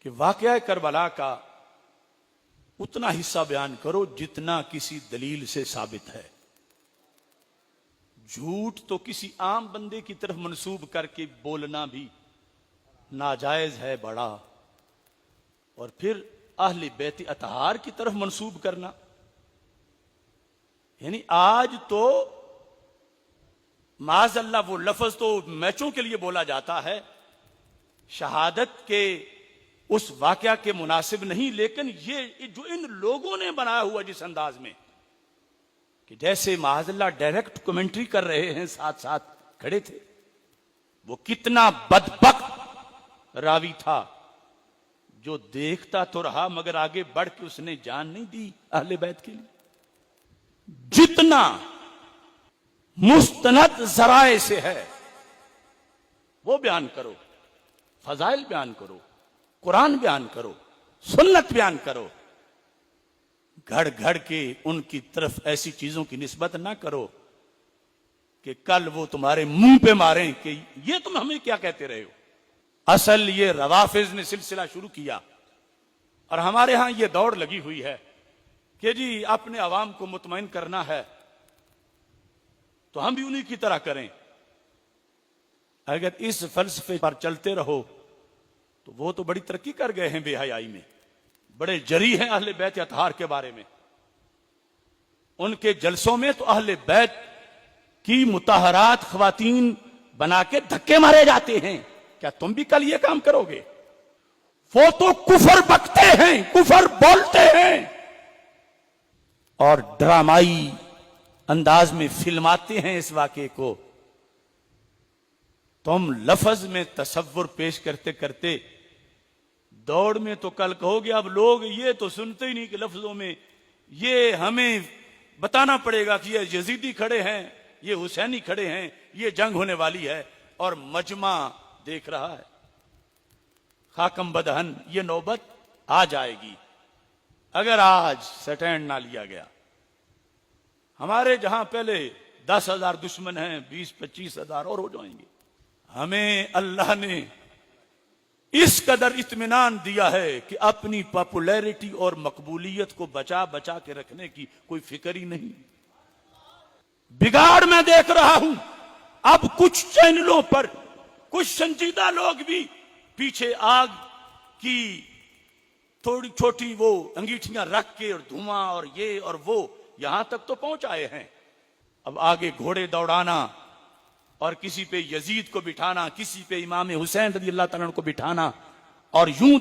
کہ واقعہ کربلا کا اتنا حصہ بیان کرو جتنا کسی دلیل سے ثابت ہے. جھوٹ تو کسی عام بندے کی طرف منسوب کر کے بولنا بھی ناجائز ہے بڑا، اور پھر اہل بیت اطہار کی طرف منسوب کرنا، یعنی آج تو معاذ اللہ وہ لفظ تو میچوں کے لیے بولا جاتا ہے، شہادت کے اس واقعہ کے مناسب نہیں، لیکن یہ جو ان لوگوں نے بنایا ہوا جس انداز میں کہ جیسے معاذ اللہ ڈائریکٹ کمنٹری کر رہے ہیں، ساتھ ساتھ کھڑے تھے، وہ کتنا بدبخت راوی تھا جو دیکھتا تو رہا مگر آگے بڑھ کے اس نے جان نہیں دی اہل بیت کے لیے. جتنا مستند ذرائع سے ہے وہ بیان کرو، فضائل بیان کرو، قرآن بیان کرو، سنت بیان کرو. گھڑ گھڑ کے ان کی طرف ایسی چیزوں کی نسبت نہ کرو کہ کل وہ تمہارے منہ پہ ماریں کہ یہ تم ہمیں کیا کہتے رہے ہو. اصل یہ روافض نے سلسلہ شروع کیا، اور ہمارے ہاں یہ دوڑ لگی ہوئی ہے کہ جی اپنے عوام کو مطمئن کرنا ہے تو ہم بھی انہی کی طرح کریں. اگر اس فلسفے پر چلتے رہو تو وہ تو بڑی ترقی کر گئے ہیں بے حیائی میں، بڑے جری ہیں اہل بیت اطہار کے بارے میں. ان کے جلسوں میں تو اہل بیت کی مطہرات خواتین بنا کے دھکے مارے جاتے ہیں. کیا تم بھی کل یہ کام کرو گے؟ وہ تو کفر بکتے ہیں، کفر بولتے ہیں اور ڈرامائی انداز میں فلماتے ہیں اس واقعے کو. تم لفظ میں تصور پیش کرتے کرتے دوڑ میں تو کل کہو گے اب لوگ یہ تو سنتے ہی نہیں کہ لفظوں میں یہ ہمیں بتانا پڑے گا کہ یہ یزیدی کھڑے ہیں، یہ حسینی کھڑے ہیں، یہ جنگ ہونے والی ہے، اور مجمع دیکھ رہا ہے. خاکم بدہن یہ نوبت آ جائے گی اگر آج سٹینڈ نہ لیا گیا. ہمارے جہاں پہلے 10,000 دشمن ہیں، 20-25,000 اور ہو جائیں گے. ہمیں اللہ نے اس قدر اطمینان دیا ہے کہ اپنی پاپولیرٹی اور مقبولیت کو بچا بچا کے رکھنے کی کوئی فکر ہی نہیں. بگاڑ میں دیکھ رہا ہوں اب کچھ چینلوں پر کچھ سنجیدہ لوگ بھی پیچھے آگ کی تھوڑی چھوٹی وہ انگیٹھیاں رکھ کے اور دھواں اور یہ اور وہ یہاں تک تو پہنچ آئے ہیں. اب آگے گھوڑے دوڑانا اور کسی پہ یزید کو بٹھانا، کسی پہ امام حسین رضی اللہ تعالیٰ عنہ کو بٹھانا، اور یوں